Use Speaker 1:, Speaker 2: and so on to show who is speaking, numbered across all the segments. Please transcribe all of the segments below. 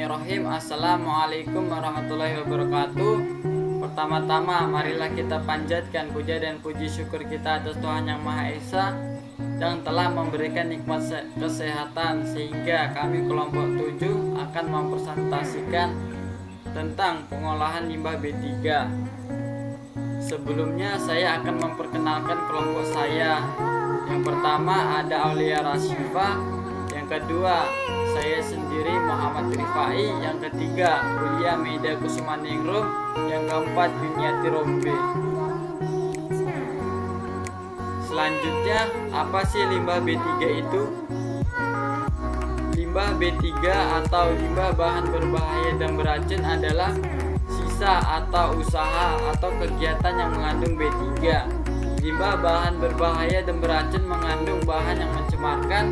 Speaker 1: Bismillahirrahmanirrahim. Assalamualaikum warahmatullahi wabarakatuh. Pertama-tama marilah kita panjatkan puja dan puji syukur kita atas Tuhan Yang Maha Esa yang telah memberikan nikmat kesehatan sehingga kami kelompok 7 akan mempresentasikan tentang pengolahan limbah B3. Sebelumnya saya akan memperkenalkan kelompok saya. Yang pertama ada Aulia Rasyifa, yang kedua saya sendiri Muhammad Rifai, yang ketiga Ulia Meida Kusumaningrum, yang keempat Dunyati Rombe. Selanjutnya, apa sih limbah B3 itu? Limbah B3 atau limbah bahan berbahaya dan beracun adalah sisa atau usaha atau kegiatan yang mengandung B3. Limbah bahan berbahaya dan beracun mengandung bahan yang mencemarkan,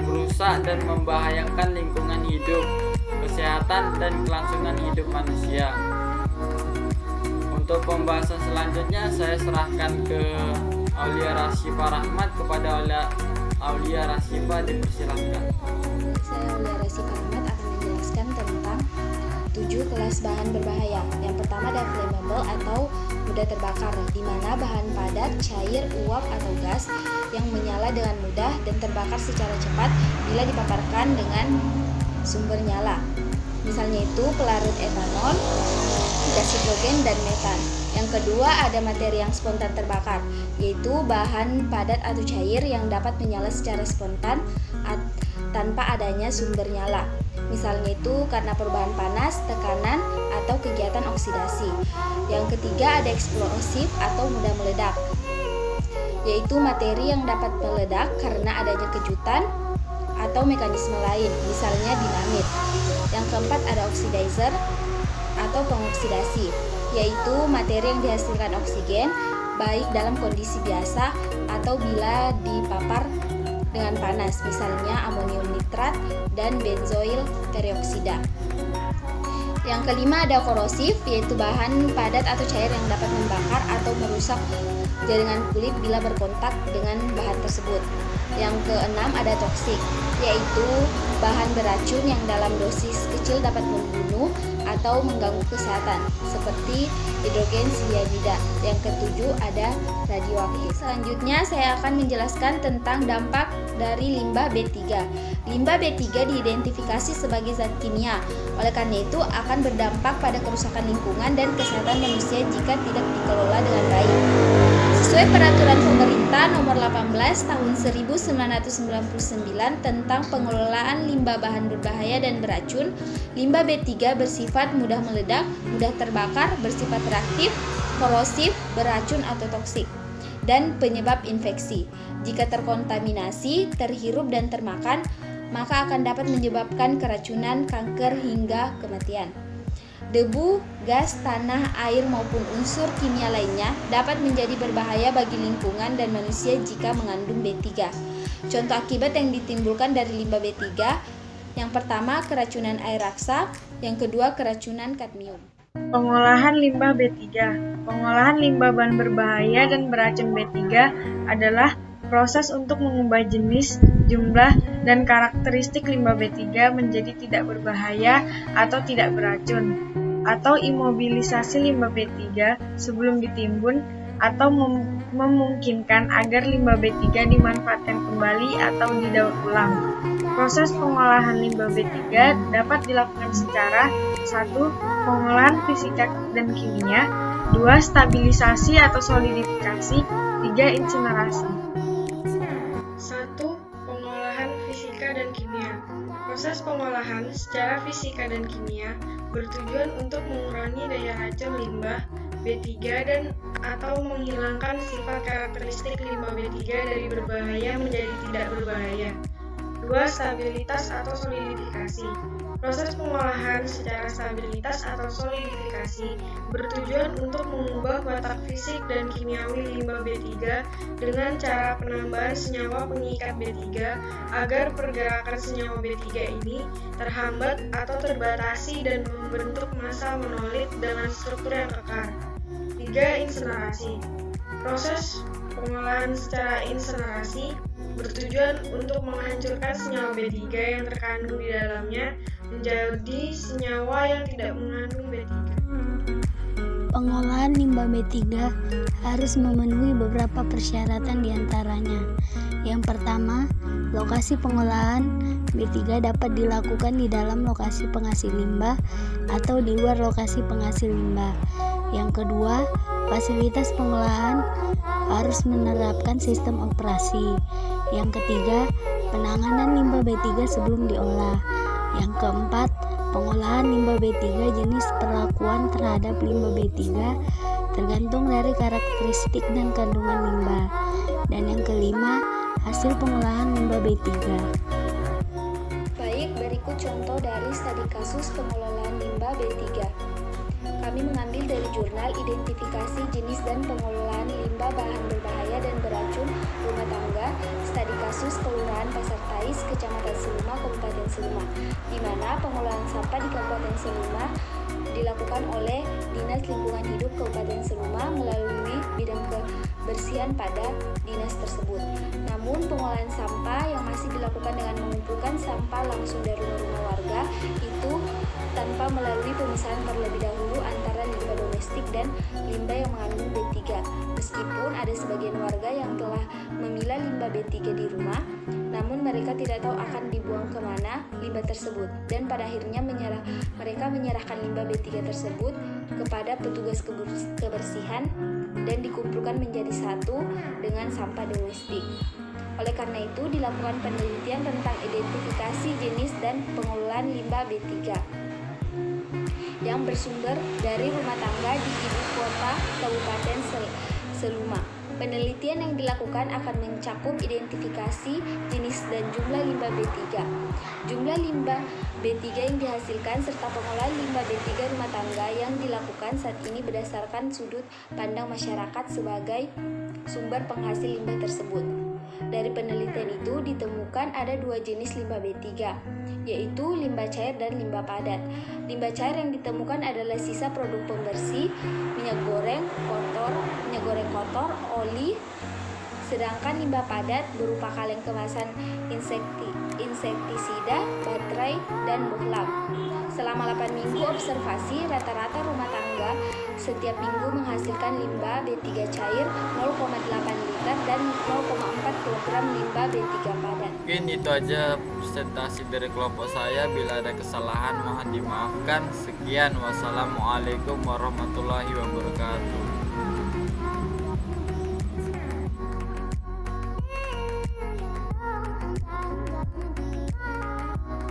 Speaker 1: merusak dan membahayakan lingkungan hidup, kesehatan dan kelangsungan hidup manusia. Untuk pembahasan selanjutnya saya serahkan ke Aulia Rasyifa Rahmat. Kepada Aulia Rasyifa dipersilahkan.
Speaker 2: Saya Aulia Rasyifa Rahmat akan menjelaskan tentang 7 kelas bahan berbahaya. Yang pertama ada flammable atau mudah terbakar, di mana bahan padat, cair, uap atau gas yang menyala dengan mudah dan terbakar secara cepat bila dipaparkan dengan sumber nyala. Misalnya itu pelarut etanol, gas hidrogen, dan metan. Yang kedua ada materi yang spontan terbakar, yaitu bahan padat atau cair yang dapat menyala secara spontan tanpa adanya sumber nyala. Misalnya itu karena perubahan panas, tekanan, atau kegiatan oksidasi. Yang ketiga ada eksplosif atau mudah meledak, yaitu materi yang dapat meledak karena adanya kejutan atau mekanisme lain, misalnya dinamit. Yang keempat ada oxidizer atau pengoksidasi, yaitu materi yang dihasilkan oksigen baik dalam kondisi biasa atau bila dipapar dengan panas, misalnya amonium nitrat dan benzoil perioksida. Yang kelima ada korosif, yaitu bahan padat atau cair yang dapat membakar atau merusak jaringan kulit bila berkontak dengan bahan tersebut. Yang keenam ada toksik, yaitu bahan beracun yang dalam dosis kecil dapat membunuh atau mengganggu kesehatan, seperti hidrogen cyanida. Yang ketujuh ada radioaktif. Selanjutnya saya akan menjelaskan tentang dampak dari limbah B3. Limbah B3 diidentifikasi sebagai zat kimia, oleh karena itu akan berdampak pada kerusakan lingkungan dan kesehatan manusia jika tidak dikelola dengan baik. Sesuai peraturan pemerintah nomor 18 tahun 1999 tentang pengelolaan limbah bahan berbahaya dan beracun, limbah B3 bersifat mudah meledak, mudah terbakar, bersifat reaktif, korosif, beracun atau toksik, dan penyebab infeksi. Jika terkontaminasi, terhirup dan termakan, maka akan dapat menyebabkan keracunan, kanker, hingga kematian. Debu, gas, tanah, air maupun unsur kimia lainnya dapat menjadi berbahaya bagi lingkungan dan manusia jika mengandung B3. Contoh akibat yang ditimbulkan dari limbah B3, yang pertama keracunan air raksa, yang kedua keracunan kadmium.
Speaker 3: Pengolahan limbah B3. Pengolahan limbah bahan berbahaya dan beracun B3 adalah proses untuk mengubah jenis, jumlah, dan karakteristik limbah B3 menjadi tidak berbahaya atau tidak beracun, atau imobilisasi limbah B3 sebelum ditimbun, atau memungkinkan agar limbah B3 dimanfaatkan kembali atau didaur ulang. Proses pengolahan limbah B3 dapat dilakukan secara 1. Pengolahan fisika dan kimia, 2. Stabilisasi atau solidifikasi, 3. Insinerasi. 1. Pengolahan fisika dan kimia. Proses pengolahan secara fisika dan kimia bertujuan untuk mengurangi daya racun limbah B3 dan atau menghilangkan sifat karakteristik limbah B3 dari berbahaya menjadi tidak berbahaya. 2. Stabilitas atau solidifikasi. Proses pengolahan secara stabilitas atau solidifikasi bertujuan untuk mengubah watak fisik dan kimiawi limbah B3 dengan cara penambahan senyawa pengikat B3 agar pergerakan senyawa B3 ini terhambat atau terbatasi dan membentuk massa monolit dengan struktur yang kekar. 3. Insinerasi. Proses pengolahan secara insinerasi bertujuan untuk menghancurkan senyawa B3 yang terkandung di dalamnya menjadi senyawa yang tidak mengandung B3.
Speaker 4: Pengolahan limbah B3 harus memenuhi beberapa persyaratan diantaranya. Yang pertama, lokasi pengolahan B3 dapat dilakukan di dalam lokasi penghasil limbah atau di luar lokasi penghasil limbah. Yang kedua, fasilitas pengolahan harus menerapkan sistem operasi. Yang ketiga, penanganan limbah B3 sebelum diolah. Yang keempat, pengolahan limbah B3 jenis perlakuan terhadap limbah B3 tergantung dari karakteristik dan kandungan limbah. Dan yang kelima, hasil pengolahan limbah B3.
Speaker 2: Baik, berikut contoh dari studi kasus pengelolaan limbah B3. Kami mengambil dari jurnal Identifikasi Jenis dan Pengelolaan Limbah Bahan Berbahaya dan Beracun Rumah Tangga, studi kasus Kelurahan Pasar Tais, Kecamatan Seluma, Kabupaten Seluma, di mana pengolahan sampah di Kabupaten Seluma dilakukan oleh Dinas Lingkungan Hidup Kabupaten Seluma melalui bidang kebersihan pada dinas tersebut. Namun pengolahan sampah yang masih dilakukan dengan mengumpulkan sampah langsung dari rumah warga itu tanpa melalui pemisahan terlebih dahulu antara limbah domestik dan limbah yang mengandung B3. Meskipun ada sebagian warga yang telah memilah limbah B3 di rumah, namun mereka tidak tahu akan dibuang kemana limbah tersebut, dan pada akhirnya mereka menyerahkan limbah B3 tersebut kepada petugas kebersihan dan dikumpulkan menjadi satu dengan sampah domestik. Oleh karena itu, dilakukan penelitian tentang identifikasi jenis dan pengelolaan limbah B3 yang bersumber dari rumah tangga di ibu kota Kabupaten Seluma. Penelitian yang dilakukan akan mencakup identifikasi jenis dan jumlah limbah B3, jumlah limbah B3 yang dihasilkan, serta pengolahan limbah B3 rumah tangga yang dilakukan saat ini berdasarkan sudut pandang masyarakat sebagai sumber penghasil limbah tersebut. Dari penelitian itu ditemukan ada dua jenis limbah B3, yaitu limbah cair dan limbah padat. Limbah cair yang ditemukan adalah sisa produk pembersih, minyak goreng kotor, oli, sedangkan limbah padat berupa kaleng kemasan insektisida, baterai, dan bohlam. Selama 8 minggu observasi, rata-rata rumah tangga setiap minggu menghasilkan limbah B3 cair 0,8 liter dan 0,4 kg limbah B3 padat.
Speaker 1: Mungkin itu aja presentasi dari kelompok saya. Bila ada kesalahan mohon dimaafkan. Sekian, wassalamualaikum warahmatullahi wabarakatuh.